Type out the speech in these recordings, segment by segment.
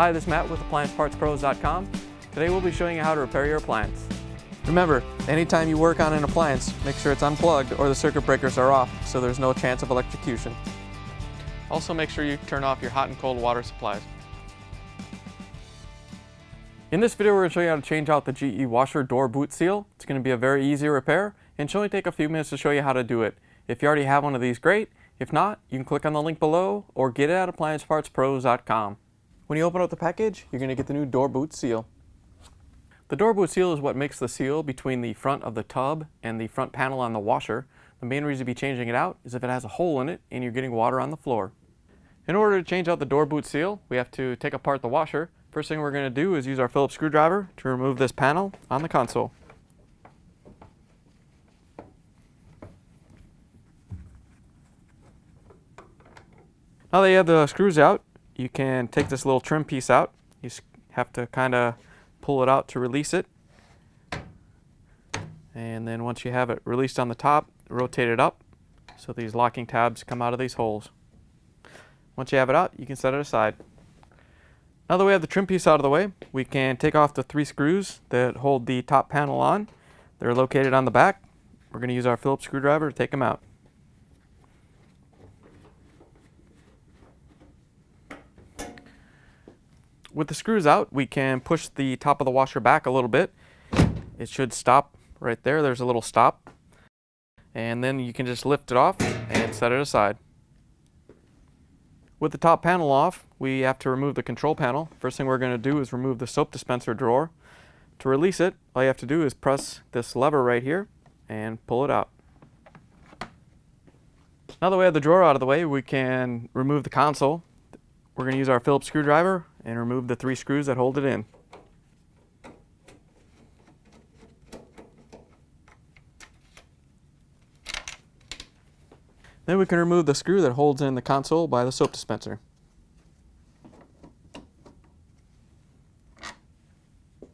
Hi, this is Matt with AppliancePartsPros.com. Today we'll be showing you how to repair your appliance. Remember, anytime you work on an appliance, make sure it's unplugged or the circuit breakers are off so there's no chance of electrocution. Also make sure you turn off your hot and cold water supplies. In this video we're going to show you how to change out the GE washer door boot seal. It's going to be a very easy repair and should only take a few minutes to show you how to do it. If you already have one of these, great. If not, you can click on the link below or get it at AppliancePartsPros.com. When you open up the package, you're going to get the new door boot seal. The door boot seal is what makes the seal between the front of the tub and the front panel on the washer. The main reason to be changing it out is if it has a hole in it and you're getting water on the floor. In order to change out the door boot seal, we have to take apart the washer. First thing we're going to do is use our Phillips screwdriver to remove this panel on the console. Now that you have the screws out, you can take this little trim piece out. You just have to kind of pull it out to release it. And then once you have it released on the top, rotate it up so these locking tabs come out of these holes. Once you have it out, you can set it aside. Now that we have the trim piece out of the way, we can take off the 3 screws that hold the top panel on. They're located on the back. We're going to use our Phillips screwdriver to take them out. With the screws out, we can push the top of the washer back a little bit. It should stop right there. There's a little stop. And then you can just lift it off and set it aside. With the top panel off, we have to remove the control panel. First thing we're going to do is remove the soap dispenser drawer. To release it, all you have to do is press this lever right here and pull it out. Now that we have the drawer out of the way, we can remove the console. We're going to use our Phillips screwdriver and remove the 3 screws that hold it in. Then we can remove the screw that holds in the console by the soap dispenser.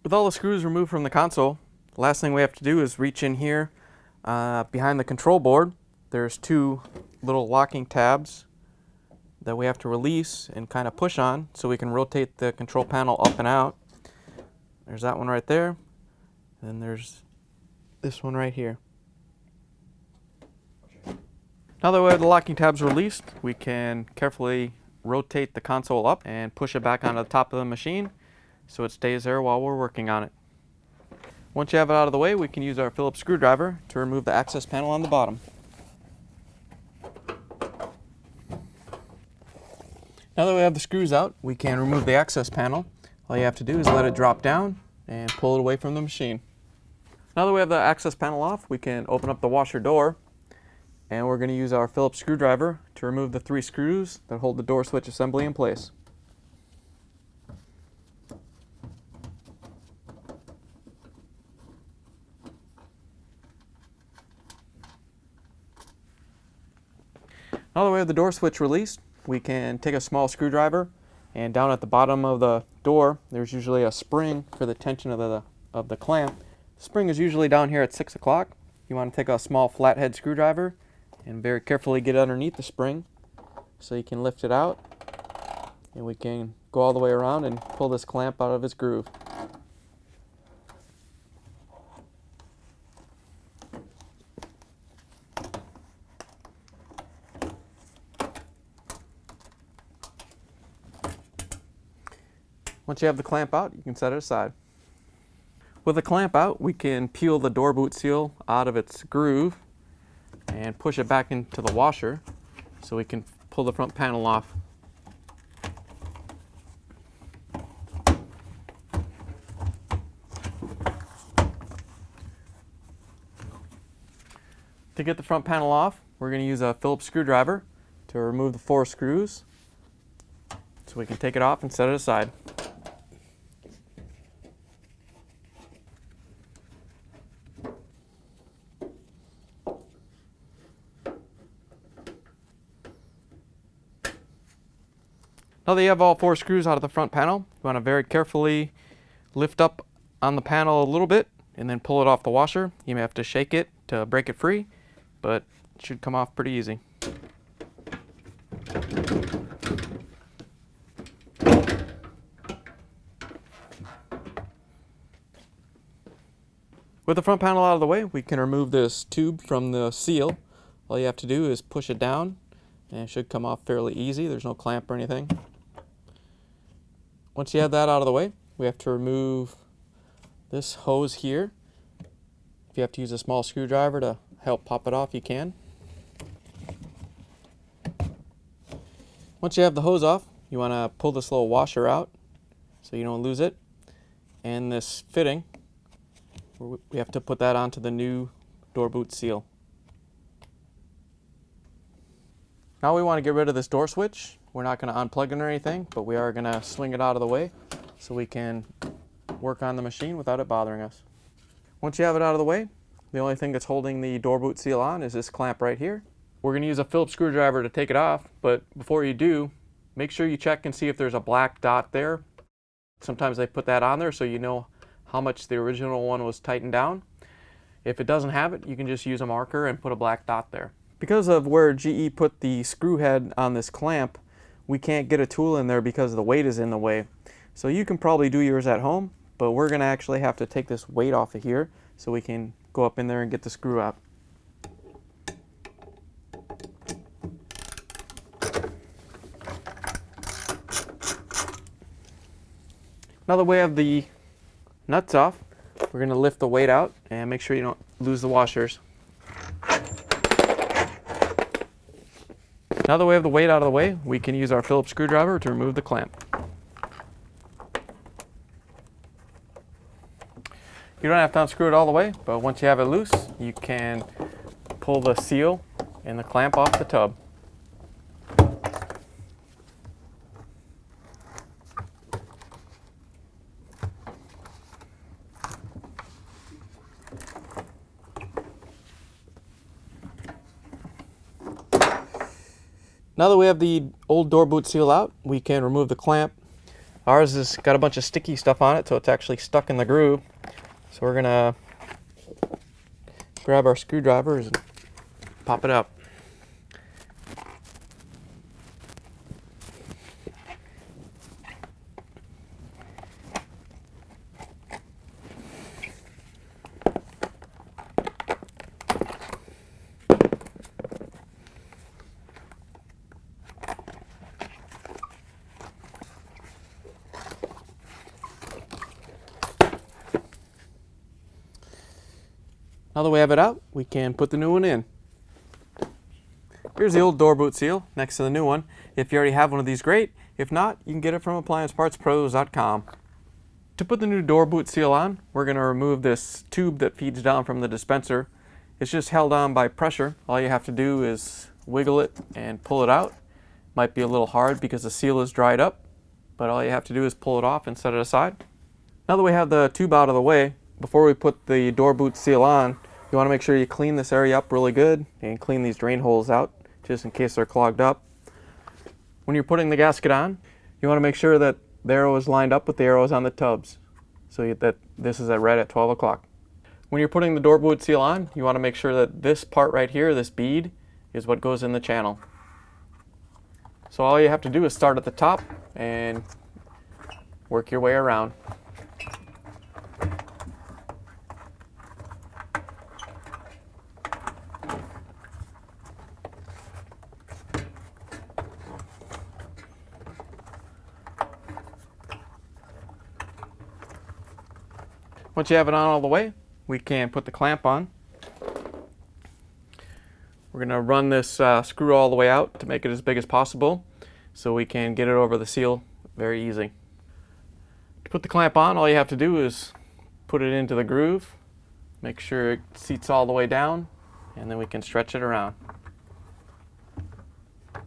With all the screws removed from the console, the last thing we have to do is reach in here behind the control board. There's 2 little locking tabs that we have to release and kind of push on so we can rotate the control panel up and out. There's that one right there, and then there's this one right here. Now that we have the locking tabs released, we can carefully rotate the console up and push it back onto the top of the machine so it stays there while we're working on it. Once you have it out of the way, we can use our Phillips screwdriver to remove the access panel on the bottom. Now that we have the screws out, we can remove the access panel. All you have to do is let it drop down and pull it away from the machine. Now that we have the access panel off, we can open up the washer door, and we're going to use our Phillips screwdriver to remove the 3 screws that hold the door switch assembly in place. Now that we have the door switch released, we can take a small screwdriver, and down at the bottom of the door there's usually a spring for the tension of the clamp. The spring is usually down here at 6 o'clock. You want to take a small flathead screwdriver and very carefully get underneath the spring so you can lift it out, and we can go all the way around and pull this clamp out of its groove. Once you have the clamp out, you can set it aside. With the clamp out, we can peel the door boot seal out of its groove and push it back into the washer so we can pull the front panel off. To get the front panel off, we're going to use a Phillips screwdriver to remove the 4 screws so we can take it off and set it aside. Now that you have all 4 screws out of the front panel, you want to very carefully lift up on the panel a little bit and then pull it off the washer. You may have to shake it to break it free, but it should come off pretty easy. With the front panel out of the way, we can remove this tube from the seal. All you have to do is push it down and it should come off fairly easy. There's no clamp or anything. Once you have that out of the way, we have to remove this hose here. If you have to use a small screwdriver to help pop it off, you can. Once you have the hose off, you want to pull this little washer out so you don't lose it. And this fitting, we have to put that onto the new door boot seal. Now we want to get rid of this door switch. We're not going to unplug it or anything, but we are going to swing it out of the way so we can work on the machine without it bothering us. Once you have it out of the way, the only thing that's holding the door boot seal on is this clamp right here. We're going to use a Phillips screwdriver to take it off, but before you do, make sure you check and see if there's a black dot there. Sometimes they put that on there so you know how much the original one was tightened down. If it doesn't have it, you can just use a marker and put a black dot there. Because of where GE put the screw head on this clamp, we can't get a tool in there because the weight is in the way. So you can probably do yours at home, but we're going to actually have to take this weight off of here so we can go up in there and get the screw out. Now that we have the nuts off, we're going to lift the weight out and make sure you don't lose the washers. Now that we have the weight out of the way, we can use our Phillips screwdriver to remove the clamp. You don't have to unscrew it all the way, but once you have it loose, you can pull the seal and the clamp off the tub. Now that we have the old door boot seal out, we can remove the clamp. Ours has got a bunch of sticky stuff on it, so it's actually stuck in the groove. So we're gonna grab our screwdrivers and pop it up. Now that we have it out, we can put the new one in. Here's the old door boot seal next to the new one. If you already have one of these, great. If not, you can get it from appliancepartspros.com. To put the new door boot seal on, we're going to remove this tube that feeds down from the dispenser. It's just held on by pressure. All you have to do is wiggle it and pull it out. Might be a little hard because the seal is dried up, but all you have to do is pull it off and set it aside. Now that we have the tube out of the way, before we put the door boot seal on, you want to make sure you clean this area up really good and clean these drain holes out just in case they're clogged up. When you're putting the gasket on, you want to make sure that the arrow is lined up with the arrows on the tubs so that this is at red at 12 o'clock. When you're putting the door boot seal on, you want to make sure that this part right here, this bead, is what goes in the channel. So all you have to do is start at the top and work your way around. Once you have it on all the way, we can put the clamp on. We're going to run this screw all the way out to make it as big as possible so we can get it over the seal very easy. To put the clamp on, all you have to do is put it into the groove, make sure it seats all the way down, and then we can stretch it around.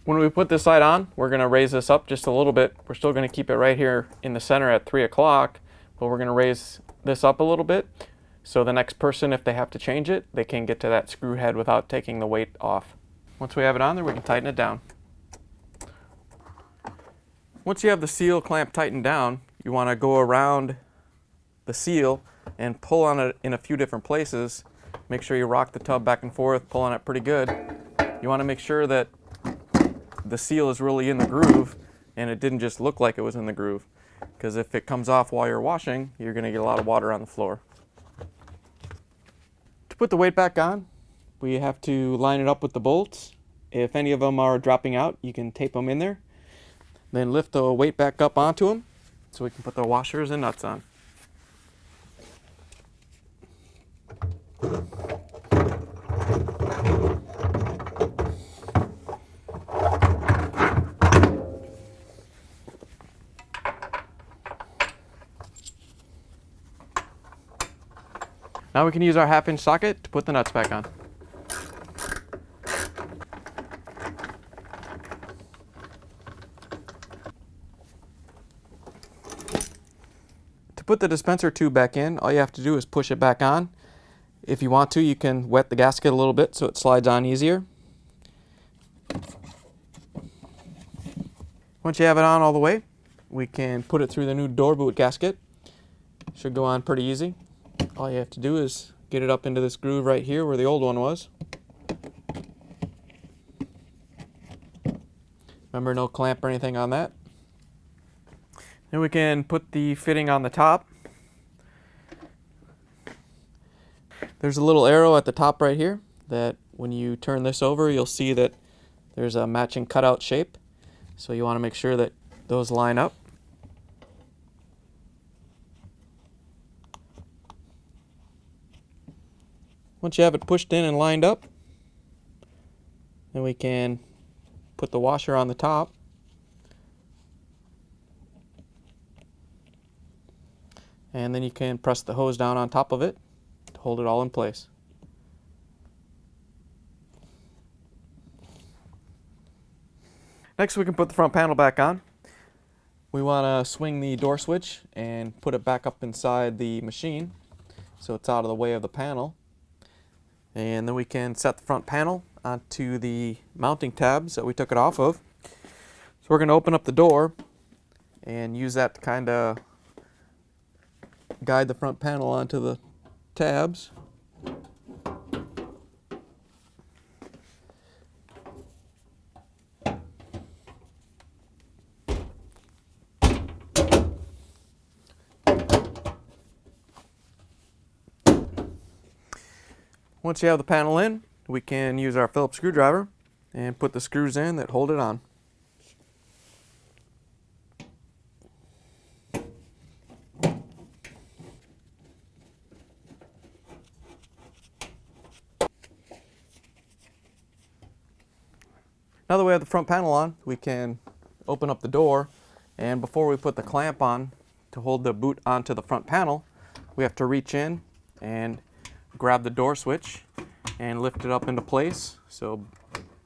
When we put this side on, we're going to raise this up just a little bit. We're still going to keep it right here in the center at 3 o'clock, but we're going to raise this up a little bit so the next person, if they have to change it, they can get to that screw head without taking the weight off. Once we have it on there, we can tighten it down. Once you have the seal clamp tightened down, you want to go around the seal and pull on it in a few different places. Make sure you rock the tub back and forth, pull on it pretty good. You want to make sure that the seal is really in the groove and it didn't just look like it was in the groove. Because if it comes off while you're washing, you're going to get a lot of water on the floor. To put the weight back on, we have to line it up with the bolts. If any of them are dropping out, you can tape them in there. Then lift the weight back up onto them so we can put the washers and nuts on. Now we can use our 1/2-inch socket to put the nuts back on. To put the dispenser tube back in, all you have to do is push it back on. If you want to, you can wet the gasket a little bit so it slides on easier. Once you have it on all the way, we can put it through the new door boot gasket. Should go on pretty easy. All you have to do is get it up into this groove right here where the old one was. Remember, no clamp or anything on that. Then we can put the fitting on the top. There's a little arrow at the top right here that when you turn this over, you'll see that there's a matching cutout shape. So you want to make sure that those line up. Once you have it pushed in and lined up, then we can put the washer on the top. And then you can press the hose down on top of it to hold it all in place. Next, we can put the front panel back on. We want to swing the door switch and put it back up inside the machine so it's out of the way of the panel. And then we can set the front panel onto the mounting tabs that we took it off of. So we're going to open up the door and use that to kind of guide the front panel onto the tabs. Once you have the panel in, we can use our Phillips screwdriver and put the screws in that hold it on. Now that we have the front panel on, we can open up the door, and before we put the clamp on to hold the boot onto the front panel, we have to reach in and grab the door switch and lift it up into place so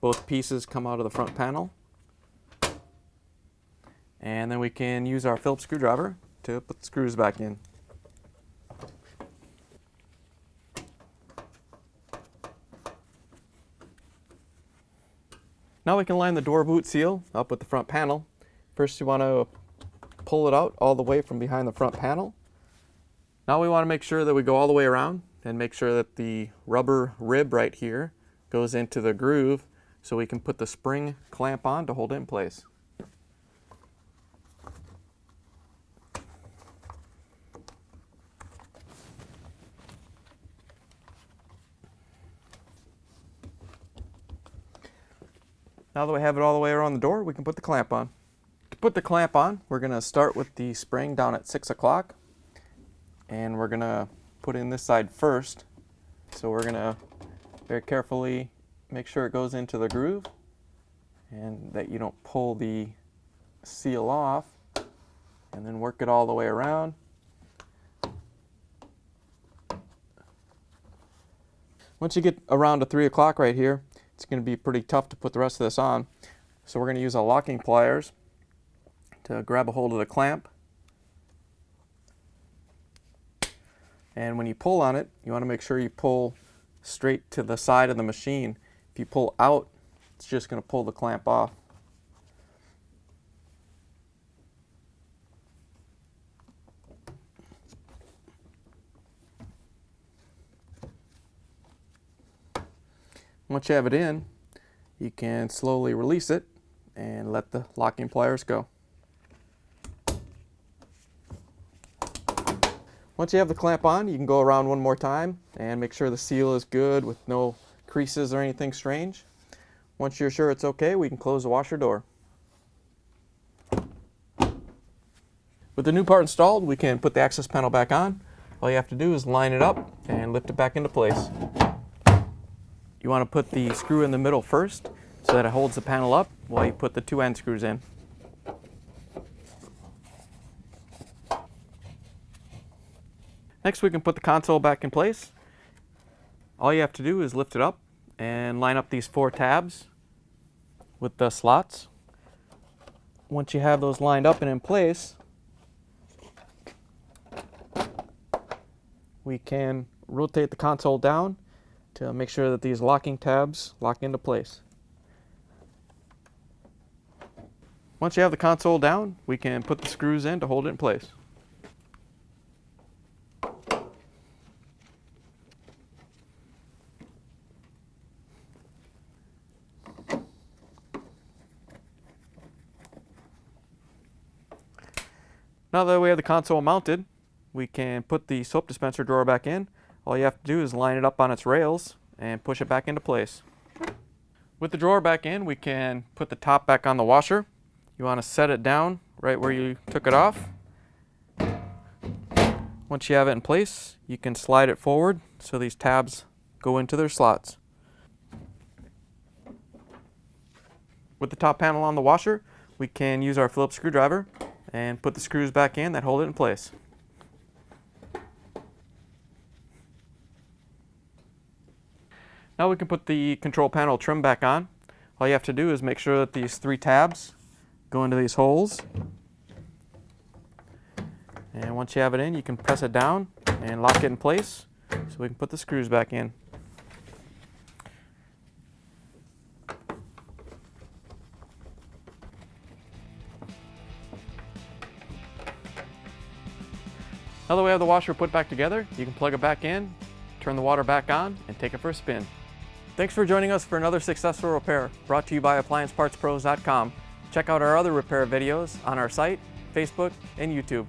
both pieces come out of the front panel. And then we can use our Phillips screwdriver to put the screws back in. Now we can line the door boot seal up with the front panel. First, you want to pull it out all the way from behind the front panel. Now we want to make sure that we go all the way around and make sure that the rubber rib right here goes into the groove so we can put the spring clamp on to hold it in place. Now that we have it all the way around the door, we can put the clamp on. To put the clamp on, we're going to start with the spring down at 6 o'clock. And we're going to put in this side first. So we're going to very carefully make sure it goes into the groove and that you don't pull the seal off, and then work it all the way around. Once you get around to 3 o'clock right here, it's going to be pretty tough to put the rest of this on. So we're going to use our locking pliers to grab a hold of the clamp. And when you pull on it, you want to make sure you pull straight to the side of the machine. If you pull out, it's just going to pull the clamp off. Once you have it in, you can slowly release it and let the locking pliers go. Once you have the clamp on, you can go around one more time and make sure the seal is good with no creases or anything strange. Once you're sure it's okay, we can close the washer door. With the new part installed, we can put the access panel back on. All you have to do is line it up and lift it back into place. You want to put the screw in the middle first so that it holds the panel up while you put the two end screws in. Next, we can put the console back in place. All you have to do is lift it up and line up these 4 tabs with the slots. Once you have those lined up and in place, we can rotate the console down to make sure that these locking tabs lock into place. Once you have the console down, we can put the screws in to hold it in place. Now that we have the console mounted, we can put the soap dispenser drawer back in. All you have to do is line it up on its rails and push it back into place. With the drawer back in, we can put the top back on the washer. You want to set it down right where you took it off. Once you have it in place, you can slide it forward so these tabs go into their slots. With the top panel on the washer, we can use our Phillips screwdriver and put the screws back in that hold it in place. Now we can put the control panel trim back on. All you have to do is make sure that these 3 tabs go into these holes. And once you have it in, you can press it down and lock it in place so we can put the screws back in. Now that we have the washer put back together, you can plug it back in, turn the water back on, and take it for a spin. Thanks for joining us for another successful repair brought to you by AppliancePartsPros.com. Check out our other repair videos on our site, Facebook, and YouTube.